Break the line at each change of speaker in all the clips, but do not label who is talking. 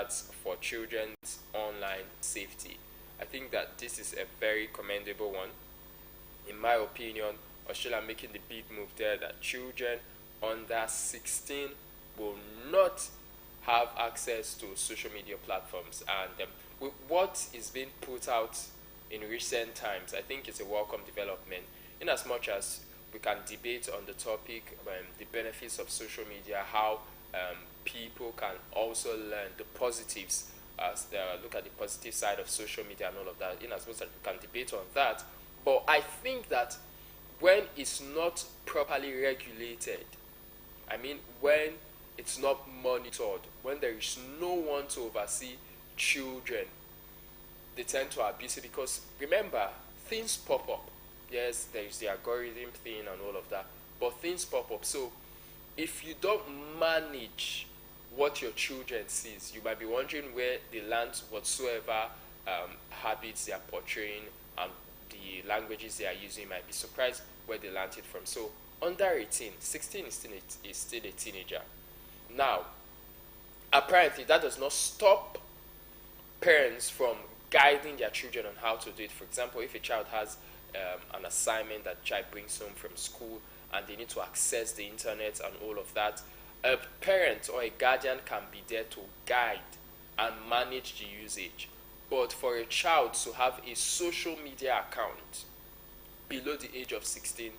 standards for children's online safety. I think that this is a very commendable one. In my opinion, Australia making the big move there that children under 16 will not have access to social media platforms. And with what is being put out in recent times, I think it's a welcome development. In as much as we can debate on the topic, the benefits of social media, how people can also learn the positives, look at the positive side of social media and all of that. In as much as we can debate on that, but I think that when it's not properly regulated, I mean when it's not monitored, when there is no one to oversee children, they tend to abuse it. Because remember, things pop up. Yes, there is the algorithm thing and all of that, but things pop up. So if you don't manage what your children sees, you might be wondering where they learn whatsoever habits they are portraying and the languages they are using. You might be surprised where they learned it from. So under 18, 16 is still a teenager. Now, apparently that does not stop parents from guiding their children on how to do it. For example, if a child has an assignment that child brings home from school and they need to access the internet and all of that, a parent or a guardian can be there to guide and manage the usage. But for a child to have a social media account below the age of 16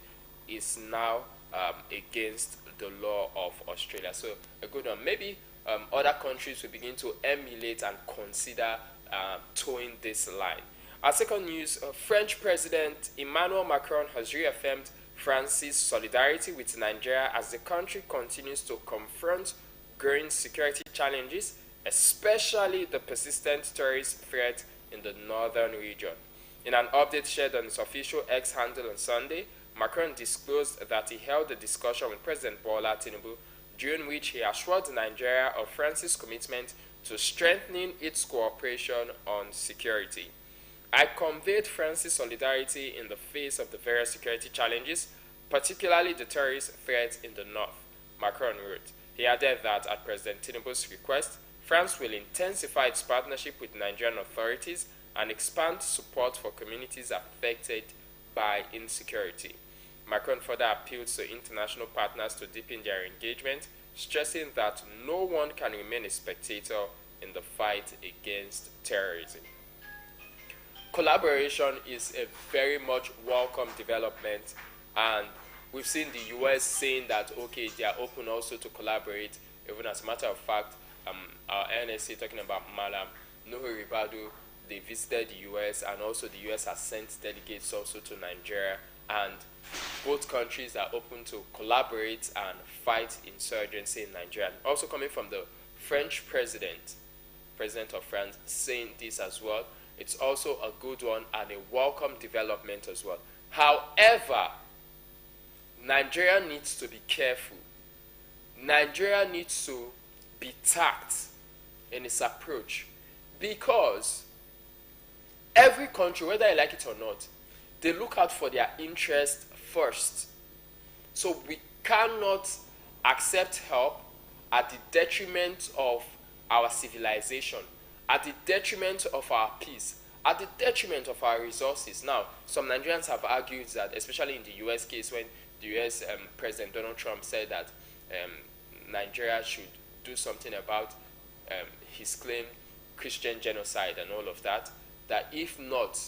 is now against the law of Australia. So a good one. Maybe other countries will begin to emulate and consider towing this line. Our second news, French President Emmanuel Macron has reaffirmed France's solidarity with Nigeria as the country continues to confront growing security challenges, especially the persistent terrorist threat in the northern region. In an update shared on his official X handle on Sunday, Macron disclosed that he held a discussion with President Bola Tinubu, during which he assured Nigeria of France's commitment to strengthening its cooperation on security. I conveyed France's solidarity in the face of the various security challenges, particularly the terrorist threat in the north, Macron wrote. He added that at President Tinubu's request, France will intensify its partnership with Nigerian authorities and expand support for communities affected by insecurity. Macron further appealed to international partners to deepen their engagement, stressing that no one can remain a spectator in the fight against terrorism. Collaboration is a very much welcome development, and we've seen the US saying that okay, they are open also to collaborate. Even as a matter of fact, our NSA talking about Malam Nuhu Ribadu, they visited the US, and also the US has sent delegates also to Nigeria, and both countries are open to collaborate and fight insurgency in Nigeria. Also coming from the French president of France, saying this as well. It's also a good one and a welcome development as well. However, Nigeria needs to be careful. Nigeria needs to be tact in its approach, because every country, whether I like it or not, they look out for their interest first. So we cannot accept help at the detriment of our civilization, at the detriment of our peace, at the detriment of our resources. Now, some Nigerians have argued that, especially in the US case, when the US President Donald Trump said that Nigeria should do something about his claimed Christian genocide and all of that, that if not,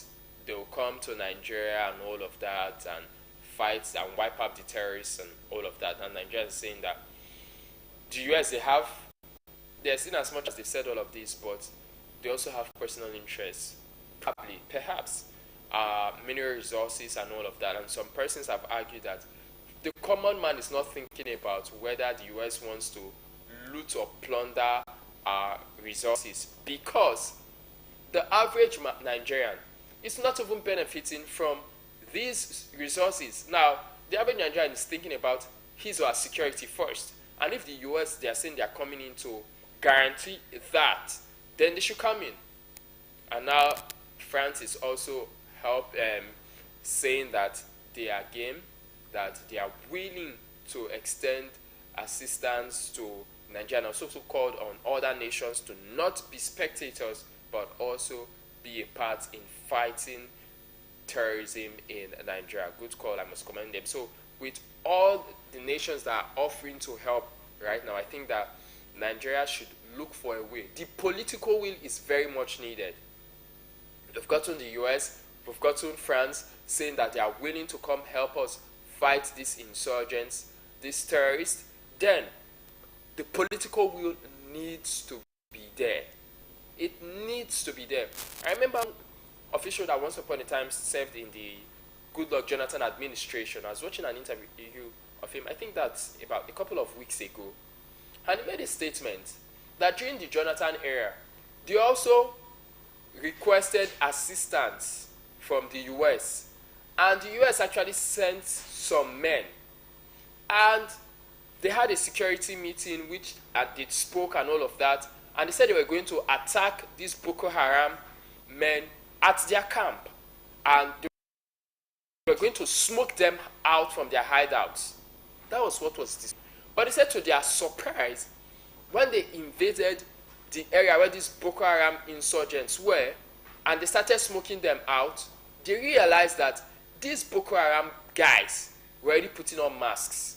they will come to Nigeria and all of that and fight and wipe out the terrorists and all of that. And Nigeria is saying that the US, they're seen as much as they said all of this, but they also have personal interests, probably, perhaps, mineral resources and all of that. And some persons have argued that the common man is not thinking about whether the US wants to loot or plunder our resources, because the average Nigerian is not even benefiting from these resources. Now, the average Nigerian is thinking about his or her security first. And if the US, they are saying they are coming in to guarantee that, then they should come in. And now France is also saying that they are game, that they are willing to extend assistance to Nigeria and also called on other nations to not be spectators but also be a part in fighting terrorism in Nigeria. Good call, I must commend them. So, with all the nations that are offering to help right now, I think that Nigeria should look for a way. The political will is very much needed. We've gotten the US, we've gotten France saying that they are willing to come help us fight these insurgents, these terrorists. Then the political will needs to be there. It needs to be there. I remember an official that once upon a time served in the Goodluck Jonathan administration. I was watching an interview of him, I think that's about a couple of weeks ago. And he made a statement that during the Jonathan era, they also requested assistance from the US. And the US actually sent some men. And they had a security meeting which they spoke and all of that. And they said they were going to attack these Boko Haram men at their camp. And they were going to smoke them out from their hideouts. That was what was this. But they said to their surprise, when they invaded the area where these Boko Haram insurgents were, and they started smoking them out, they realized that these Boko Haram guys were already putting on masks.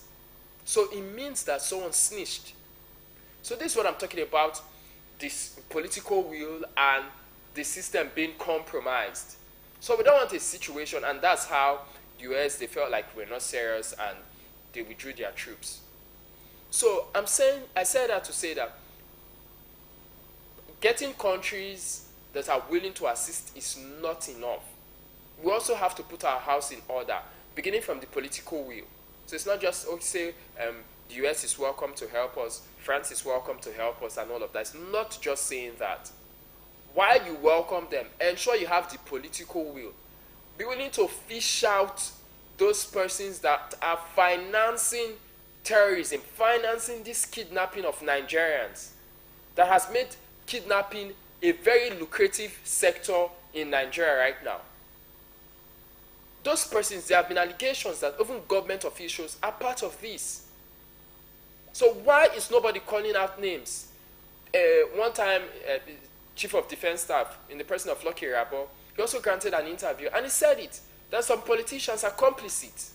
So it means that someone snitched. So this is what I'm talking about, this political will and the system being compromised. So we don't want a situation, and that's how the US, they felt like we're not serious and they withdrew their troops. So I said that to say that getting countries that are willing to assist is not enough. We also have to put our house in order, beginning from the political will. So it's not just, say, the US is welcome to help us, France is welcome to help us, and all of that. It's not just saying that. While you welcome them, ensure you have the political will. Be willing to fish out those persons that are financing terrorism, financing this kidnapping of Nigerians, that has made kidnapping a very lucrative sector in Nigeria right now. Those persons, there have been allegations that even government officials are part of this. So why is nobody calling out names? One time, Chief of Defense Staff, in the person of Lucky Rabo, he also granted an interview, and he said it, that some politicians are complicit.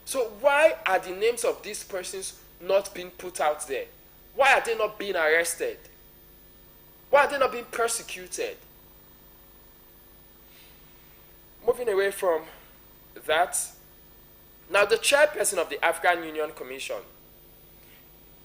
So why are the names of these persons not being put out there? Why are they not being arrested? Why are they not being persecuted? Moving away from that, now the chairperson of the African Union Commission,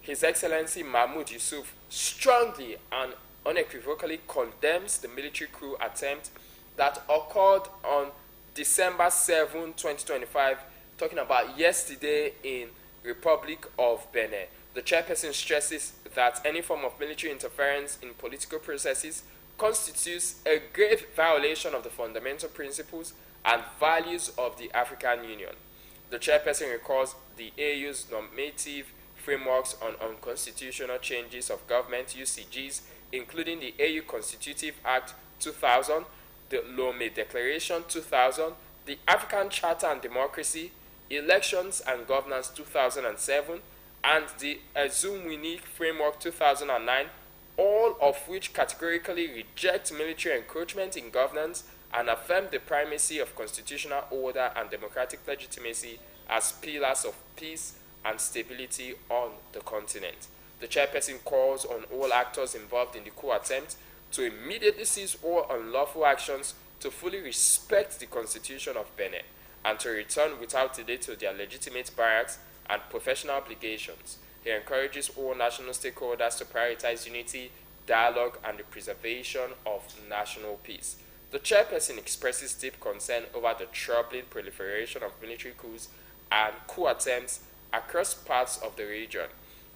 His Excellency Mahmoud Yusuf, strongly and unequivocally condemns the military coup attempt that occurred on December 7, 2025, talking about yesterday in Republic of Benin. The chairperson stresses that any form of military interference in political processes constitutes a grave violation of the fundamental principles and values of the African Union. The chairperson recalls the AU's normative frameworks on unconstitutional changes of government UCGs, including the AU Constitutive Act 2000, the Lomé Declaration 2000, the African Charter and Democracy, Elections and Governance 2007, and the Azumwini Framework 2009, all of which categorically reject military encroachment in governance and affirm the primacy of constitutional order and democratic legitimacy as pillars of peace and stability on the continent. The chairperson calls on all actors involved in the coup attempt to immediately cease all unlawful actions, to fully respect the Constitution of Benin, and to return without delay to their legitimate barracks and professional obligations. He encourages all national stakeholders to prioritize unity, dialogue, and the preservation of national peace. The chairperson expresses deep concern over the troubling proliferation of military coups and coup attempts across parts of the region,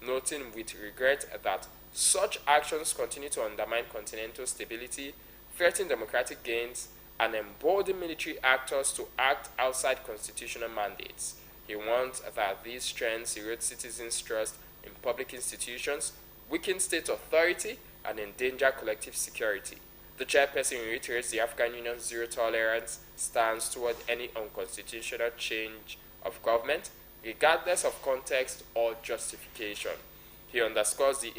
noting with regret that such actions continue to undermine continental stability, threaten democratic gains, and embolden military actors to act outside constitutional mandates. He warns that these trends erode citizens' trust in public institutions, weaken state authority, and endanger collective security. The chairperson reiterates the African Union's zero-tolerance stance toward any unconstitutional change of government, regardless of context or justification. He underscores that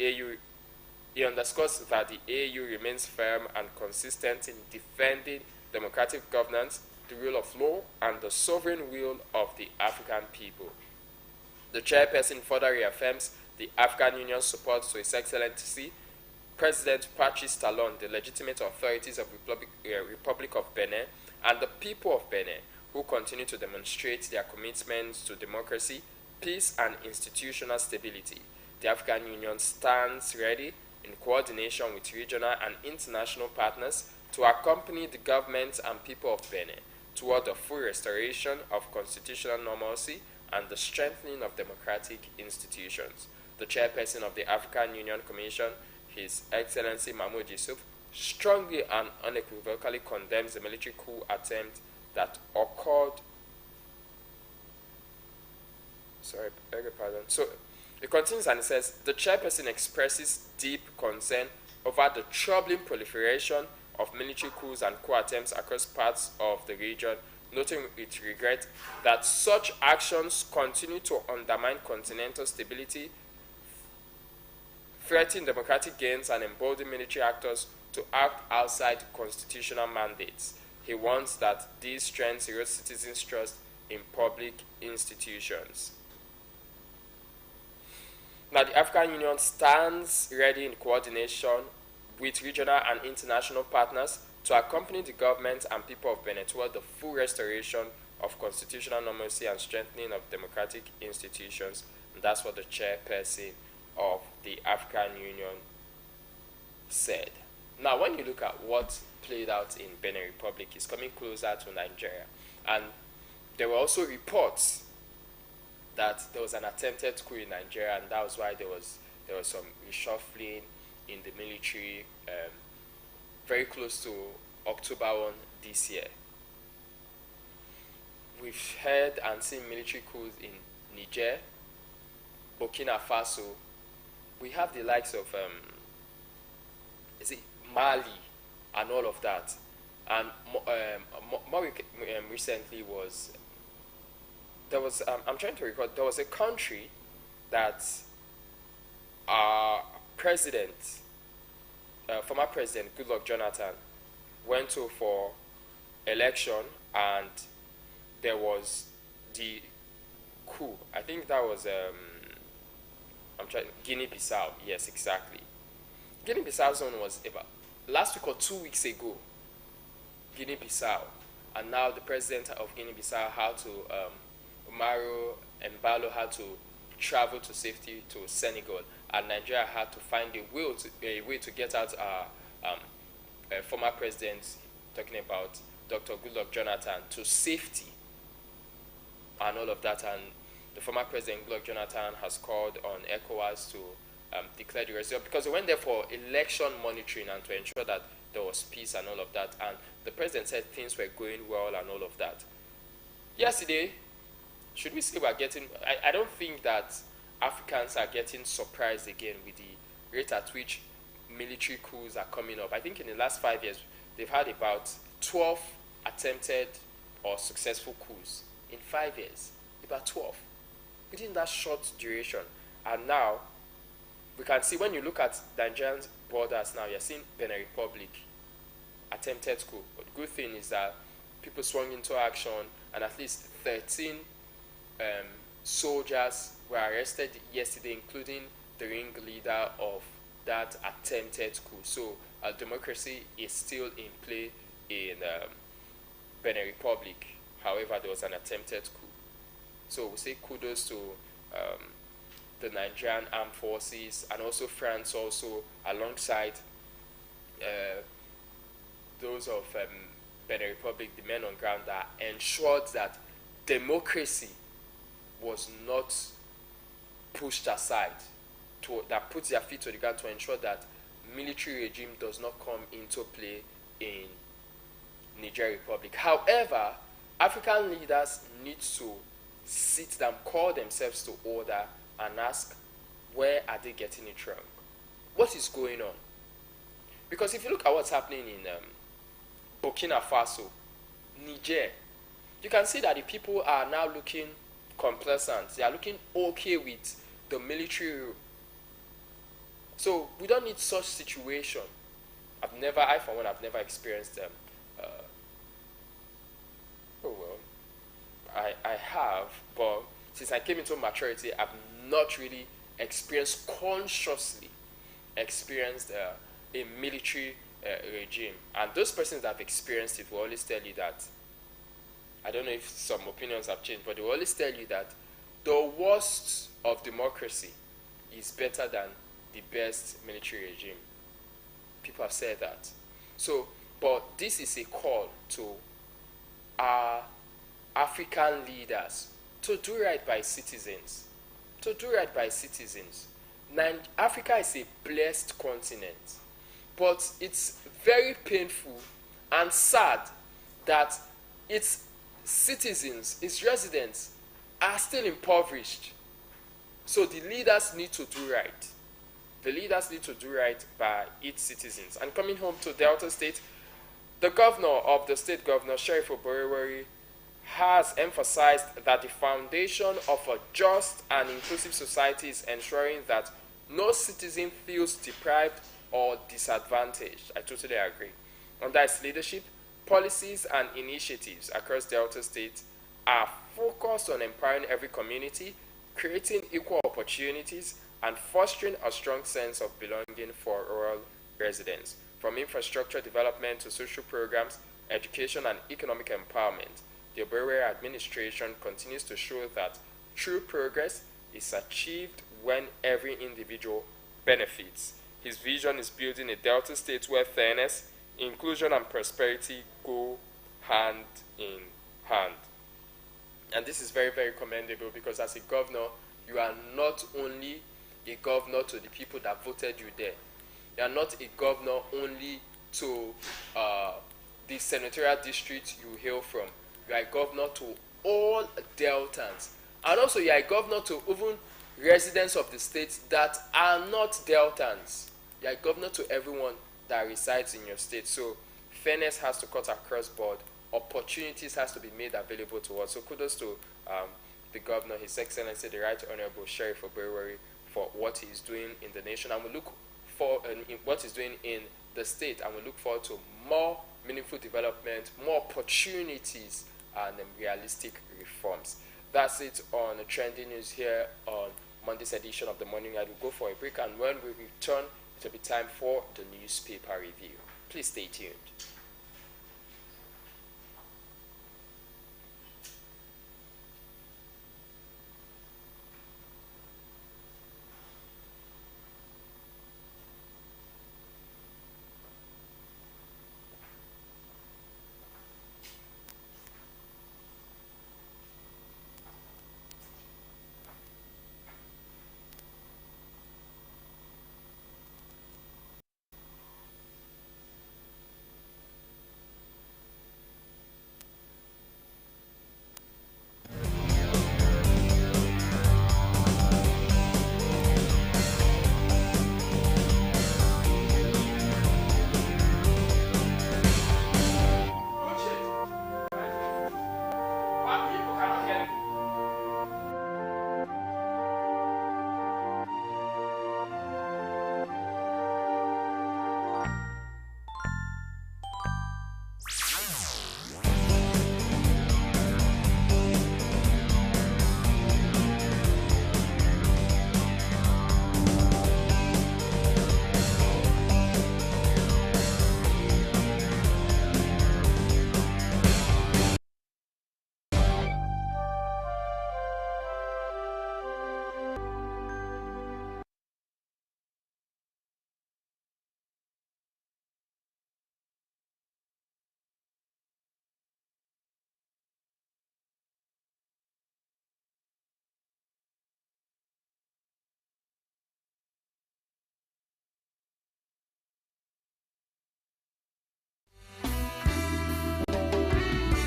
the AU remains firm and consistent in defending democratic governance, the rule of law, and the sovereign will of the African people. The chairperson further reaffirms the African Union's support to His Excellency President Patrice Talon, the legitimate authorities of Republic of Benin, and the people of Benin, who continue to demonstrate their commitment to democracy, peace, and institutional stability. The African Union stands ready, in coordination with regional and international partners, to accompany the government and people of Benin toward the full restoration of constitutional normalcy and the strengthening of democratic institutions. The chairperson of the African Union Commission, His Excellency Mahmoud Yusuf, strongly and unequivocally condemns the military coup attempt that occurred. Sorry, beg your pardon. So it continues and it says, the chairperson expresses deep concern over the troubling proliferation of military coups and coup attempts across parts of the region, noting with regret that such actions continue to undermine continental stability, threaten democratic gains, and embolden military actors to act outside constitutional mandates. He warns that these trends erode citizens' trust in public institutions. Now, the African Union stands ready in coordination with regional and international partners to accompany the government and people of Benin toward the full restoration of constitutional normalcy and strengthening of democratic institutions. And that's what the chairperson of the African Union said. Now, when you look at what played out in Benin Republic, it's coming closer to Nigeria. And there were also reports that there was an attempted coup in Nigeria, and that was why there was some reshuffling in the military very close to October 1 this year. We've heard and seen military coups in Niger, Burkina Faso. We have the likes of Mali and all of that. And more recently was I'm trying to recall, there was a country that our former president Goodluck Jonathan went to for election, and there was the coup. I think that was Guinea-Bissau. Yes, exactly. Guinea-Bissau's one was about last week or 2 weeks ago. Guinea-Bissau, and now the president of Guinea-Bissau had to Umaru Embalo had to travel to safety to Senegal, and Nigeria had to find a way to get out former president, talking about Dr. Goodluck Jonathan, to safety and all of that. And the former president Goodluck Jonathan has called on ECOWAS to declare the result, because they went there for election monitoring and to ensure that there was peace and all of that. And the president said things were going well and all of that. Yesterday, should we say we're getting... I don't think that Africans are getting surprised again with the rate at which military coups are coming up. I think in the last 5 years, they've had about 12 attempted or successful coups. In 5 years, about 12. Within that short duration. And now, we can see when you look at Nigerian borders now, you're seeing Benin Republic, attempted coup. But the good thing is that people swung into action, and at least 13 soldiers were arrested yesterday, including the ringleader of that attempted coup. So democracy is still in play in Benin Republic. However, there was an attempted coup. So we say kudos to the Nigerian armed forces, and also France also, alongside those of Benin Republic, the men on ground, that ensured that democracy was not pushed aside, that puts their feet to the ground to ensure that military regime does not come into play in Niger Republic. However, African leaders need to sit down, call themselves to order, and ask, where are they getting it wrong? What is going on? Because if you look at what's happening in Burkina Faso, Niger, you can see that the people are now looking complacent. They are looking okay with the military rule. So we don't need such situation. I for one, I've never experienced them. Uh, oh well, I have, but since I came into maturity, I've not really consciously experienced a military regime. And those persons that have experienced it will always tell you that, I don't know if some opinions have changed, but they will always tell you that the worst of democracy is better than the best military regime. People have said that. So, but this is a call to our African leaders to do right by citizens. To do right by citizens. Africa is a blessed continent, but it's very painful and sad that its citizens, its residents, are still impoverished. So the leaders need to do right. The leaders need to do right by its citizens. And coming home to Delta State, the governor of the state, Governor Sheriff Oborevwori, has emphasized that the foundation of a just and inclusive society is ensuring that no citizen feels deprived or disadvantaged. I totally agree. Under his leadership, policies and initiatives across Delta State are focused on empowering every community, creating equal opportunities, and fostering a strong sense of belonging for rural residents. From infrastructure development to social programs, education, and economic empowerment, the Oborevwori administration continues to show that true progress is achieved when every individual benefits. His vision is building a Delta State where fairness, inclusion, and prosperity go hand in hand. And this is very, very commendable, because as a governor, you are not only a governor to the people that voted you there. You are not a governor only to the senatorial district you hail from. You are a governor to all Deltans. And also you are a governor to even residents of the state that are not Deltans. You are a governor to everyone that resides in your state. So fairness has to cut across board. Opportunities has to be made available to us. So kudos to the governor, His Excellency, the Right Honorable Sheriff Oborevwori, for what he is doing in the nation, and we look for what he's doing in the state, and we look forward to more meaningful development, more opportunities, and realistic reforms. That's it on the trending news here on Monday's edition of the Morning Light. We'll go for a break, and when we return, it'll be time for the newspaper review. Please stay tuned.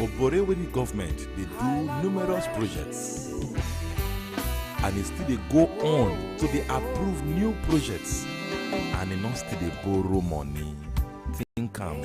Oborevwori government, they do numerous projects, and it still they go on to they approve new projects, and they not still they borrow money. Think calm.